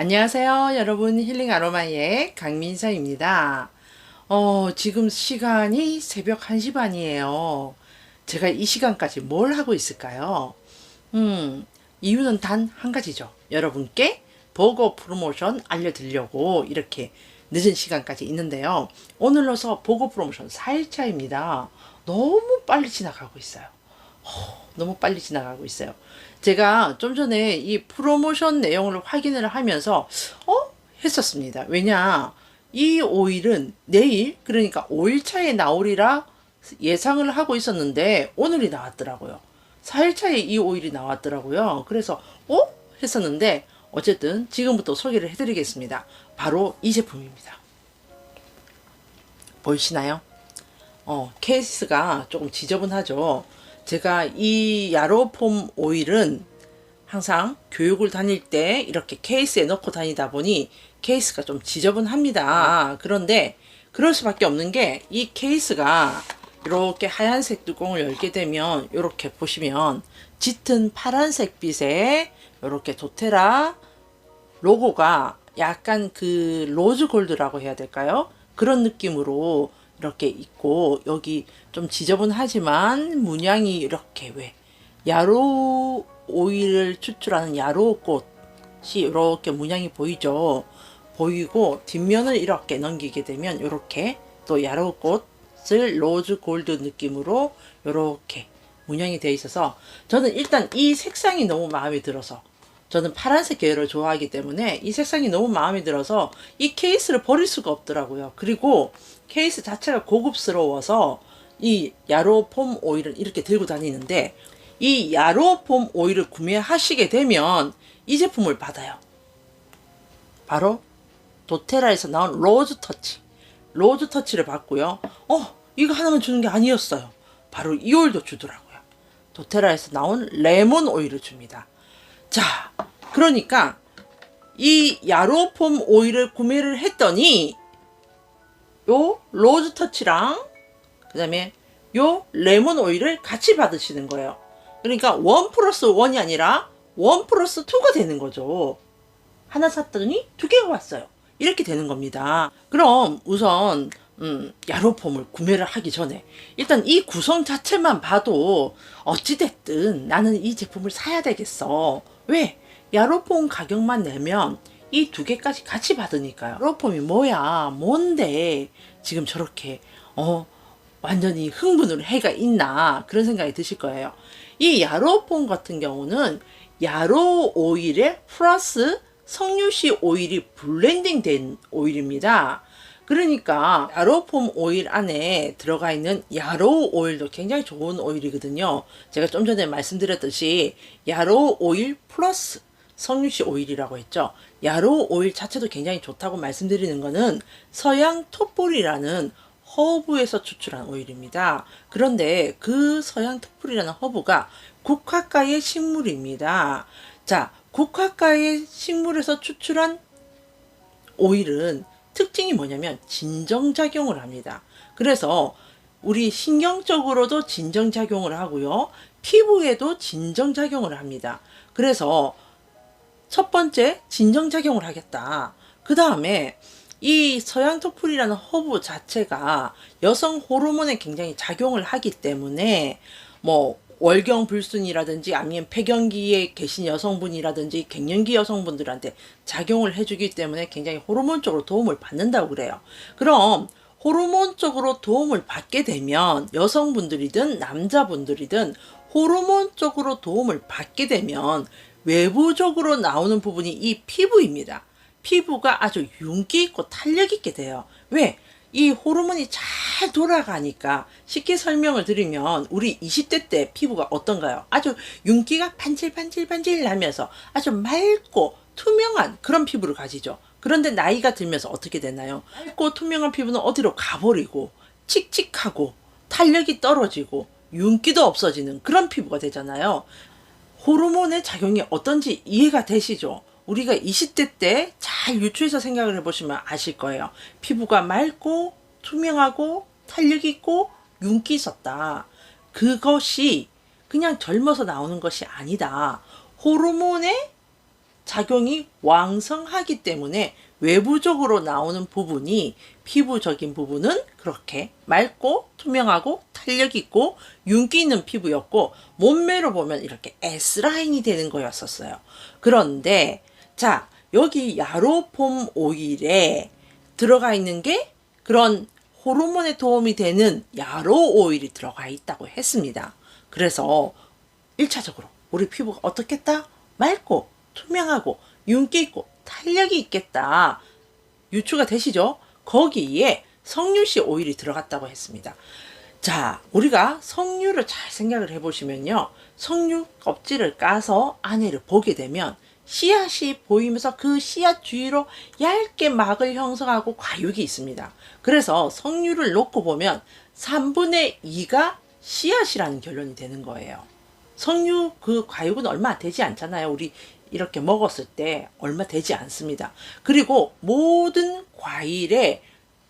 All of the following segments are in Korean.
안녕하세요, 여러분. 힐링 아로마의 강민서입니다. 지금 시간이 새벽 1시 반이에요. 제가 이 시간까지 뭘 하고 있을까요? 이유는 단 한 가지죠. 여러분께 보고 프로모션 알려드리려고 이렇게 늦은 시간까지 있는데요. 오늘로서 보고 프로모션 4일차입니다. 너무 빨리 지나가고 있어요. 너무 빨리 지나가고 있어요. 제가 좀 전에 이 프로모션 내용을 확인을 하면서 했었습니다. 왜냐, 이 오일은 내일, 그러니까 5일차에 나오리라 예상을 하고 있었는데 오늘이 나왔더라고요. 4일차에 이 오일이 나왔더라고요. 그래서 했었는데 어쨌든 지금부터 소개를 해드리겠습니다. 바로 이 제품입니다. 보이시나요? 케이스가 조금 지저분하죠. 제가 이 야로폼 오일은 항상 교육을 다닐 때 이렇게 케이스에 넣고 다니다 보니 케이스가 좀 지저분합니다. 그런데 그럴 수밖에 없는 게 이 케이스가 이렇게 하얀색 뚜껑을 열게 되면 이렇게 보시면 짙은 파란색 빛에 이렇게 도테라 로고가 약간 그 로즈 골드라고 해야 될까요? 그런 느낌으로 이렇게 있고, 여기 좀 지저분하지만 문양이 이렇게 야로 오일을 추출하는 야로꽃이 이렇게 문양이 보이죠. 보이고 뒷면을 이렇게 넘기게 되면 이렇게 또 야로꽃을 로즈 골드 느낌으로 이렇게 문양이 되어 있어서 저는 일단 이 색상이 너무 마음에 들어서, 저는 파란색 계열을 좋아하기 때문에 이 색상이 너무 마음에 들어서 이 케이스를 버릴 수가 없더라고요. 그리고 케이스 자체가 고급스러워서 이 야로폼 오일을 이렇게 들고 다니는데, 이 야로폼 오일을 구매하시게 되면 이 제품을 받아요. 바로 도테라에서 나온 로즈 터치를 받고요. 이거 하나만 주는 게 아니었어요. 바로 이 오일도 주더라고요. 도테라에서 나온 레몬 오일을 줍니다. 자, 그러니까 이 야로폼 오일을 구매를 했더니 요 로즈 터치랑 그 다음에 요 레몬 오일을 같이 받으시는 거예요. 그러니까 1+1이 아니라 1+2가 되는 거죠. 하나 샀더니 2개가 왔어요. 이렇게 되는 겁니다. 그럼 우선 야로폼을 구매를 하기 전에 일단 이 구성 자체만 봐도 어찌됐든 나는 이 제품을 사야 되겠어. 왜? 야로폼 가격만 내면 이 2개까지 같이 받으니까요. 야로폼이 뭐야? 뭔데 지금 저렇게 완전히 흥분을 해가 있나, 그런 생각이 드실 거예요. 이 야로폼 같은 경우는 야로 오일에 플러스 석류씨 오일이 블렌딩 된 오일입니다. 그러니까 야로폼 오일 안에 들어가 있는 야로 오일도 굉장히 좋은 오일이거든요. 제가 좀 전에 말씀드렸듯이 야로 오일 플러스 석류씨 오일이라고 했죠. 야로 오일 자체도 굉장히 좋다고 말씀드리는 거는 서양 톱볼이라는 허브에서 추출한 오일입니다. 그런데 그 서양 톱볼이라는 허브가 국화과의 식물입니다. 자, 국화과의 식물에서 추출한 오일은 특징이 뭐냐면 진정작용을 합니다. 그래서 우리 신경적으로도 진정작용을 하고요, 피부에도 진정작용을 합니다. 그래서 첫 번째 진정작용을 하겠다. 그 다음에 이 서양 토플이라는 허브 자체가 여성 호르몬에 굉장히 작용을 하기 때문에 뭐 월경불순이라든지 아니면 폐경기에 계신 여성분이라든지 갱년기 여성분들한테 작용을 해주기 때문에 굉장히 호르몬적으로 도움을 받는다고 그래요. 그럼 호르몬적으로 도움을 받게 되면 여성분들이든 남자분들이든 호르몬적으로 도움을 받게 되면 외부적으로 나오는 부분이 이 피부입니다. 피부가 아주 윤기 있고 탄력 있게 돼요. 왜? 이 호르몬이 잘 돌아가니까. 쉽게 설명을 드리면 우리 20대 때 피부가 어떤가요? 아주 윤기가 반질반질 나면서 아주 맑고 투명한 그런 피부를 가지죠. 그런데 나이가 들면서 어떻게 되나요? 맑고 투명한 피부는 어디로 가버리고 칙칙하고 탄력이 떨어지고 윤기도 없어지는 그런 피부가 되잖아요. 호르몬의 작용이 어떤지 이해가 되시죠? 우리가 20대 때 잘 유추해서 생각을 해보시면 아실 거예요. 피부가 맑고 투명하고 탄력 있고 윤기 있었다. 그것이 그냥 젊어서 나오는 것이 아니다. 호르몬의 작용이 왕성하기 때문에 외부적으로 나오는 부분이 피부적인 부분은 그렇게 맑고 투명하고 탄력 있고 윤기 있는 피부였고 몸매로 보면 이렇게 S라인이 되는 거였었어요. 그런데 자, 여기 야로폼 오일에 들어가 있는 게 그런 호르몬에 도움이 되는 야로 오일이 들어가 있다고 했습니다. 그래서 1차적으로 우리 피부가 어떻겠다? 맑고 투명하고 윤기 있고 탄력이 있겠다. 유추가 되시죠? 거기에 석류씨 오일이 들어갔다고 했습니다. 자, 우리가 석류를 잘 생각을 해보시면요. 석류 껍질을 까서 안에를 보게 되면 씨앗이 보이면서 그 씨앗 주위로 얇게 막을 형성하고 과육이 있습니다. 그래서 석류를 놓고 보면 3분의 2가 씨앗이라는 결론이 되는 거예요. 석류 그 과육은 얼마 되지 않잖아요. 우리 이렇게 먹었을 때 얼마 되지 않습니다. 그리고 모든 과일의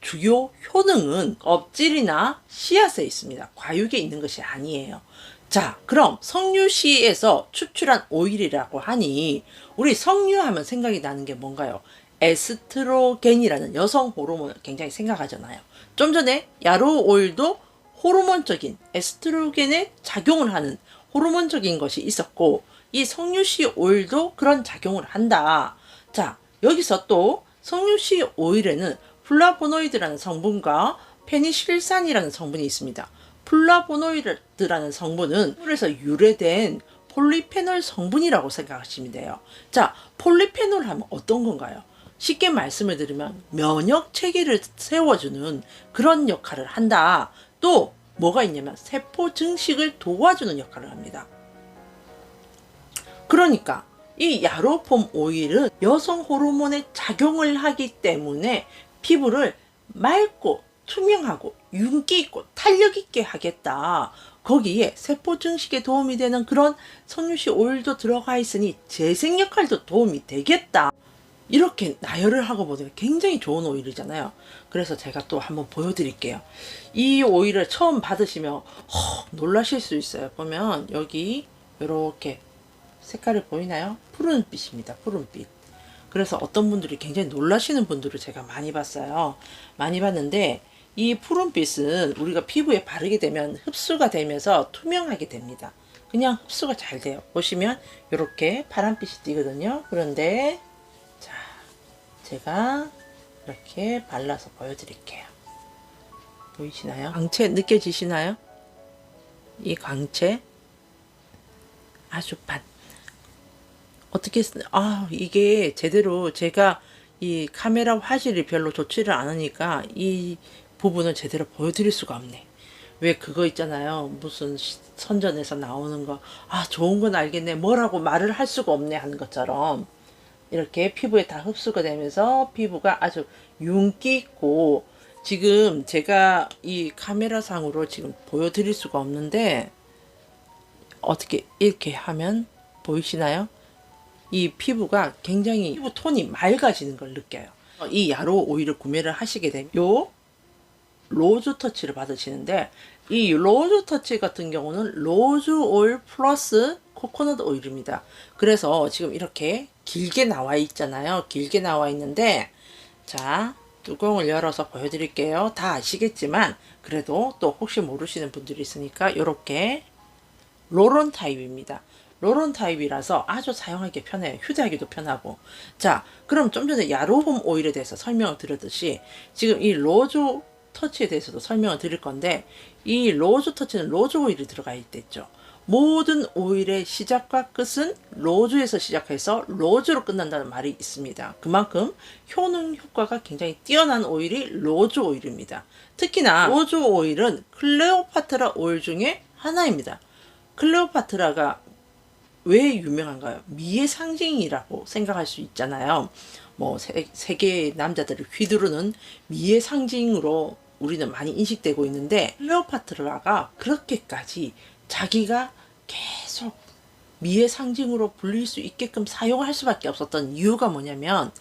주요 효능은 껍질이나 씨앗에 있습니다. 과육에 있는 것이 아니에요. 자, 그럼 석류씨에서 추출한 오일이라고 하니 우리 석류하면 생각이 나는 게 뭔가요? 에스트로겐이라는 여성 호르몬을 굉장히 생각하잖아요. 좀 전에 야로 오일도 호르몬적인 에스트로겐에 작용을 하는 호르몬적인 것이 있었고 이 석류씨 오일도 그런 작용을 한다. 자, 여기서 또 석류씨 오일에는 플라보노이드라는 성분과 페니실산이라는 성분이 있습니다. 플라보노이드라는 성분은 풀에서 유래된 폴리페놀 성분이라고 생각하시면 돼요. 자, 폴리페놀 하면 어떤 건가요? 쉽게 말씀을 드리면 면역 체계를 세워주는 그런 역할을 한다. 또 뭐가 있냐면 세포 증식을 도와주는 역할을 합니다. 그러니까 이 야로폼 오일은 여성 호르몬에 작용을 하기 때문에 피부를 맑고 투명하고 윤기 있고 탄력 있게 하겠다. 거기에 세포 증식에 도움이 되는 그런 석류씨 오일도 들어가 있으니 재생 역할도 도움이 되겠다. 이렇게 나열을 하고 보면 굉장히 좋은 오일이잖아요. 그래서 제가 또 한번 보여드릴게요. 이 오일을 처음 받으시면 놀라실 수 있어요. 보면 여기 이렇게 색깔이 보이나요? 푸른빛입니다. 푸른빛. 그래서 어떤 분들이 굉장히 놀라시는 분들을 제가 많이 봤어요. 많이 봤는데 이 푸른빛은 우리가 피부에 바르게 되면 흡수가 되면서 투명하게 됩니다. 그냥 흡수가 잘 돼요. 보시면 이렇게 파란빛이 띄거든요. 그런데 자, 제가 이렇게 발라서 보여드릴게요. 보이시나요? 광채 느껴지시나요? 이 광채 아주 어떻게 이게 제대로 제가 이 카메라 화질이 별로 좋지를 않으니까 이 부분을 제대로 보여드릴 수가 없네. 왜 그거 있잖아요. 무슨 선전에서 나오는 거 좋은 건 알겠네. 뭐라고 말을 할 수가 없네 하는 것처럼 이렇게 피부에 다 흡수가 되면서 피부가 아주 윤기 있고 지금 제가 이 카메라 상으로 지금 보여드릴 수가 없는데 어떻게 이렇게 하면 보이시나요? 이 피부가 굉장히 피부 톤이 맑아지는 걸 느껴요. 이 야로 오일을 구매를 하시게 되면 요 로즈 터치를 받으시는데 이 로즈 터치 같은 경우는 로즈 오일 플러스 코코넛 오일입니다. 그래서 지금 이렇게 길게 나와 있잖아요. 길게 나와 있는데 자, 뚜껑을 열어서 보여드릴게요. 다 아시겠지만 그래도 또 혹시 모르시는 분들이 있으니까 이렇게 롤온 타입입니다. 롤온 타입이라서 아주 사용하기 편해요. 휴대하기도 편하고. 자, 그럼 좀 전에 야로홈 오일에 대해서 설명을 드렸듯이 지금 이 로즈 터치에 대해서도 설명을 드릴 건데 이 로즈 터치는 로즈 오일이 들어가 있댔죠. 모든 오일의 시작과 끝은 로즈에서 시작해서 로즈로 끝난다는 말이 있습니다. 그만큼 효능 효과가 굉장히 뛰어난 오일이 로즈 오일입니다. 특히나 로즈 오일은 클레오파트라 오일 중에 하나입니다. 클레오파트라가 왜 유명한가요? 미의 상징이라고 생각할 수 있잖아요. 뭐 세계의 남자들을 휘두르는 미의 상징으로 우리는 많이 인식되고 있는데 클레오파트라가 그렇게까지 자기가 계속 미의 상징으로 불릴 수 있게끔 사용할 수밖에 없었던 이유가 뭐냐면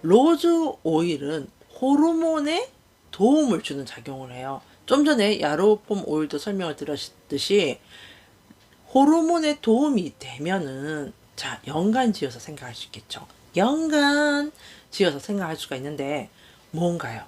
로즈 오일은 호르몬에 도움을 주는 작용을 해요. 좀 전에 야로폼 오일도 설명을 드렸듯이 호르몬에 도움이 되면은 자, 연관 지어서 생각할 수 있겠죠. 연관 지어서 생각할 수가 있는데 뭔가요?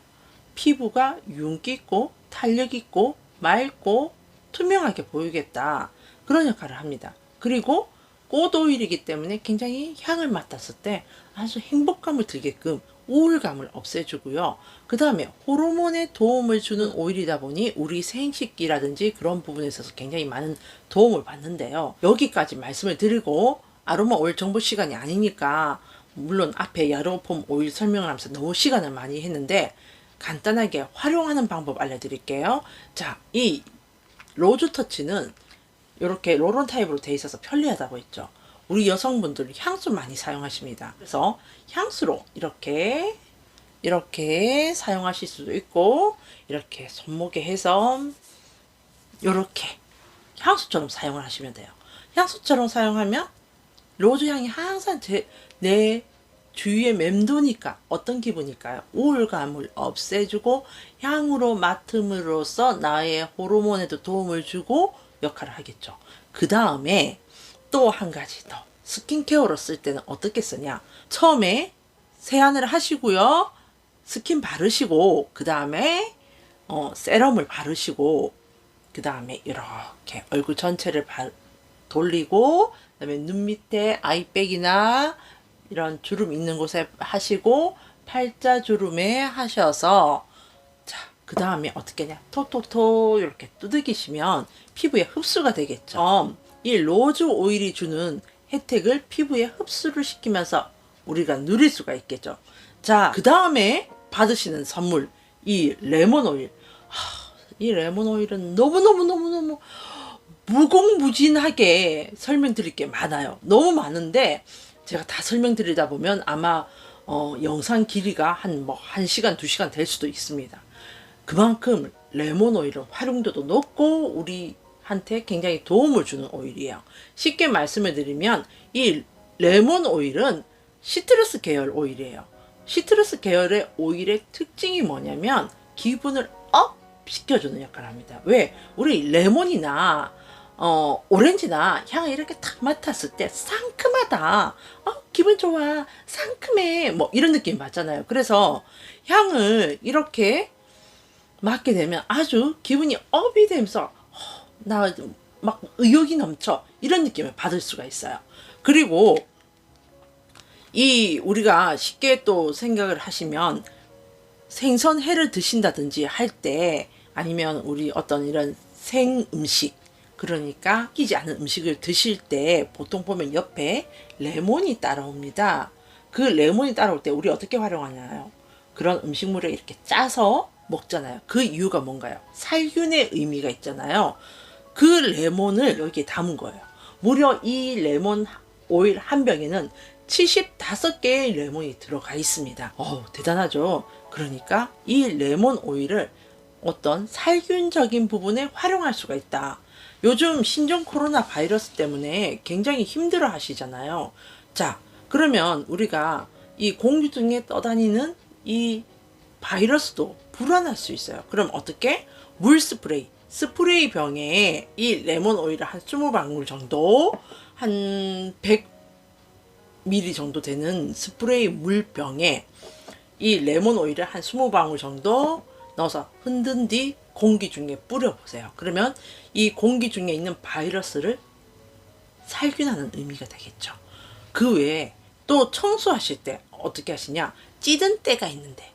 피부가 윤기 있고 탄력 있고 맑고 투명하게 보이겠다. 그런 역할을 합니다. 그리고 꽃 오일이기 때문에 굉장히 향을 맡았을 때 아주 행복감을 들게끔 우울감을 없애주고요. 그 다음에 호르몬에 도움을 주는 오일이다 보니 우리 생식기라든지 그런 부분에 있어서 굉장히 많은 도움을 받는데요. 여기까지 말씀을 드리고 아로마 오일 정보 시간이 아니니까 물론 앞에 야로폼 오일 설명을 하면서 너무 시간을 많이 했는데 간단하게 활용하는 방법 알려드릴게요. 자, 이 로즈 터치는 이렇게 롤온 타입으로 돼 있어서 편리하다고 했죠. 우리 여성분들 향수 많이 사용하십니다. 그래서 향수로 이렇게 사용하실 수도 있고 이렇게 손목에 해서 이렇게 향수처럼 사용을 하시면 돼요. 향수처럼 사용하면 로즈 향이 항상 내 주위에 맴도니까 어떤 기분일까요? 우울감을 없애주고 향으로 맡음으로써 나의 호르몬에도 도움을 주고 역할을 하겠죠. 그 다음에 또 한 가지 더 스킨케어로 쓸 때는 어떻게 쓰냐, 처음에 세안을 하시고요, 스킨 바르시고 그 다음에 세럼을 바르시고 그 다음에 이렇게 얼굴 전체를 돌리고 그 다음에 눈 밑에 아이백이나 이런 주름 있는 곳에 하시고 팔자 주름에 하셔서 자, 그 다음에 어떻게 하냐, 톡톡톡 이렇게 두들기시면 피부에 흡수가 되겠죠. 이 로즈 오일이 주는 혜택을 피부에 흡수를 시키면서 우리가 누릴 수가 있겠죠. 자, 그 다음에 받으시는 선물, 이 레몬 오일. 이 레몬 오일은 너무너무너무너무 무궁무진하게 설명드릴 게 많아요. 너무 많은데 제가 다 설명드리다 보면 아마 영상 길이가 한 1시간, 2시간 될 수도 있습니다. 그만큼 레몬 오일은 활용도도 높고 우리한테 굉장히 도움을 주는 오일이에요. 쉽게 말씀을 드리면 이 레몬 오일은 시트러스 계열 오일이에요. 시트러스 계열의 오일의 특징이 뭐냐면 기분을 업 시켜주는 역할을 합니다. 왜? 우리 레몬이나 오렌지나 향을 이렇게 딱 맡았을 때 상큼하다, 기분 좋아, 상큼해, 뭐 이런 느낌이 맞잖아요. 그래서 향을 이렇게 맡게 되면 아주 기분이 업이 되면서 나 막 의욕이 넘쳐 이런 느낌을 받을 수가 있어요. 그리고 이 우리가 쉽게 또 생각을 하시면 생선회를 드신다든지 할 때 아니면 우리 어떤 이런 생 음식, 그러니까 끼지 않은 음식을 드실 때 보통 보면 옆에 레몬이 따라옵니다. 그 레몬이 따라올 때 우리 어떻게 활용하나요? 그런 음식물에 이렇게 짜서 먹잖아요. 그 이유가 뭔가요? 살균의 의미가 있잖아요. 그 레몬을 여기에 담은 거예요. 무려 이 레몬 오일 한 병에는 75개의 레몬이 들어가 있습니다. 대단하죠? 그러니까 이 레몬 오일을 어떤 살균적인 부분에 활용할 수가 있다. 요즘 신종 코로나 바이러스 때문에 굉장히 힘들어 하시잖아요. 자, 그러면 우리가 이 공기 중에 떠다니는 이 바이러스도 불안할 수 있어요. 그럼 어떻게? 물 스프레이 병에 이 레몬 오일을 한 20방울 정도, 한 100ml 정도 되는 스프레이 물병에 이 레몬 오일을 한 20방울 정도 넣어서 흔든 뒤 공기 중에 뿌려보세요. 그러면 이 공기 중에 있는 바이러스를 살균하는 의미가 되겠죠. 그 외에 또 청소하실 때 어떻게 하시냐, 찌든 때가 있는데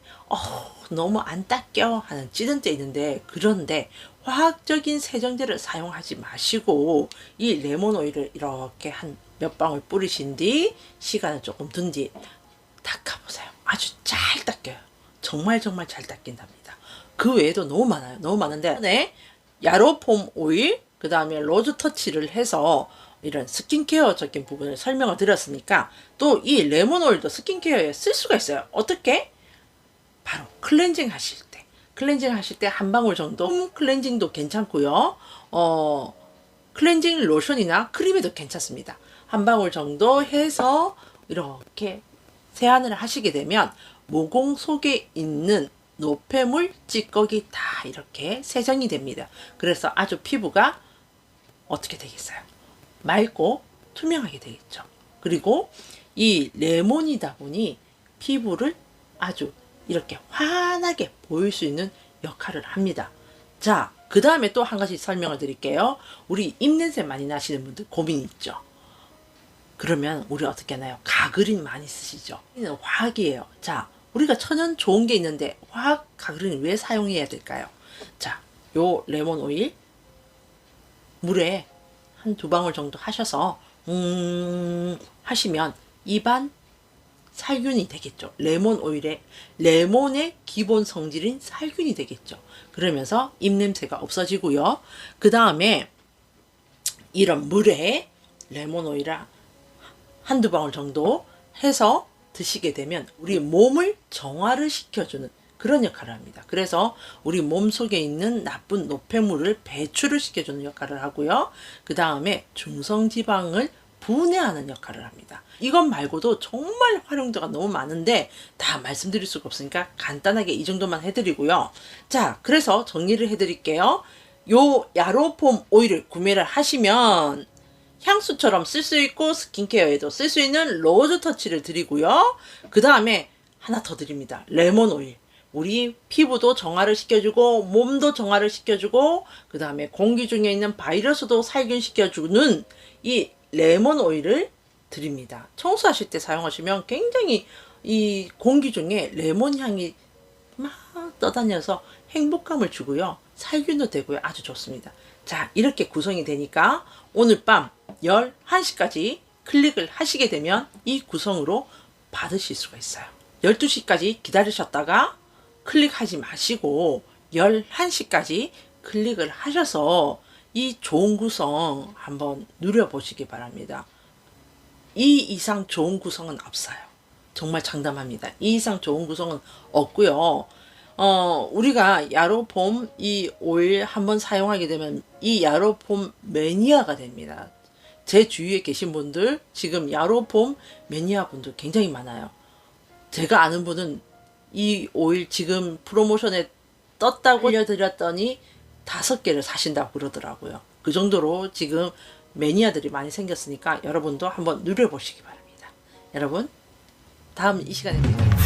너무 안 닦여 하는 찌든 때 있는데, 그런데 화학적인 세정제를 사용하지 마시고 이 레몬 오일을 이렇게 한 몇 방울 뿌리신 뒤 시간을 조금 둔 뒤 닦아보세요. 아주 잘 닦여요. 정말 잘 닦인답니다. 그 외에도 너무 많아요. 너무 많은데 네, 야로폼 오일, 그 다음에 로즈 터치를 해서 이런 스킨케어적인 부분을 설명을 드렸으니까 또 이 레몬 오일도 스킨케어에 쓸 수가 있어요. 어떻게? 바로 클렌징 하실 때 한 방울 정도, 홈 클렌징도 괜찮고요. 클렌징 로션이나 크림에도 괜찮습니다. 한 방울 정도 해서 이렇게 세안을 하시게 되면 모공 속에 있는 노폐물, 찌꺼기 다 이렇게 세정이 됩니다. 그래서 아주 피부가 어떻게 되겠어요? 맑고 투명하게 되겠죠. 그리고 이 레몬이다 보니 피부를 아주 이렇게 환하게 보일 수 있는 역할을 합니다. 자, 그 다음에 또 한 가지 설명을 드릴게요. 우리 입냄새 많이 나시는 분들 고민 있죠? 그러면 우리 어떻게 하나요? 가그린 많이 쓰시죠? 이는 화학이에요. 자, 우리가 천연 좋은 게 있는데 화학 가그린 왜 사용해야 될까요? 자, 요 레몬 오일 물에 한 2방울 정도 하셔서 하시면 입안 살균이 되겠죠. 레몬의 기본 성질인 살균이 되겠죠. 그러면서 입냄새가 없어지고요. 그 다음에 이런 물에 레몬 오일을 한두 방울 정도 해서 드시게 되면 우리 몸을 정화를 시켜주는 그런 역할을 합니다. 그래서 우리 몸 속에 있는 나쁜 노폐물을 배출을 시켜주는 역할을 하고요. 그 다음에 중성지방을 분해하는 역할을 합니다. 이것 말고도 정말 활용도가 너무 많은데 다 말씀드릴 수가 없으니까 간단하게 이 정도만 해드리고요. 자, 그래서 정리를 해드릴게요. 요 야로폼 오일을 구매를 하시면 향수처럼 쓸 수 있고 스킨케어에도 쓸 수 있는 로즈 터치를 드리고요. 그 다음에 하나 더 드립니다. 레몬 오일. 우리 피부도 정화를 시켜주고 몸도 정화를 시켜주고 그 다음에 공기 중에 있는 바이러스도 살균시켜주는 이 레몬 오일을 드립니다. 청소하실 때 사용하시면 굉장히 이 공기 중에 레몬 향이 막 떠다녀서 행복감을 주고요. 살균도 되고요. 아주 좋습니다. 자, 이렇게 구성이 되니까 오늘 밤 11시까지 클릭을 하시게 되면 이 구성으로 받으실 수가 있어요. 12시까지 기다리셨다가 클릭하지 마시고 11시까지 클릭을 하셔서 이 좋은 구성 한번 누려보시기 바랍니다. 이 이상 좋은 구성은 없어요. 정말 장담합니다. 이 이상 좋은 구성은 없고요. 우리가 야로폼 이 오일 한번 사용하게 되면 이 야로폼 매니아가 됩니다. 제 주위에 계신 분들 지금 야로폼 매니아 분들 굉장히 많아요. 제가 아는 분은 이 오일 지금 프로모션에 떴다고 알려드렸더니 5개를 사신다고 그러더라고요. 그 정도로 지금 매니아들이 많이 생겼으니까 여러분도 한번 누려보시기 바랍니다. 여러분, 다음 이 시간에 뵙겠습니다.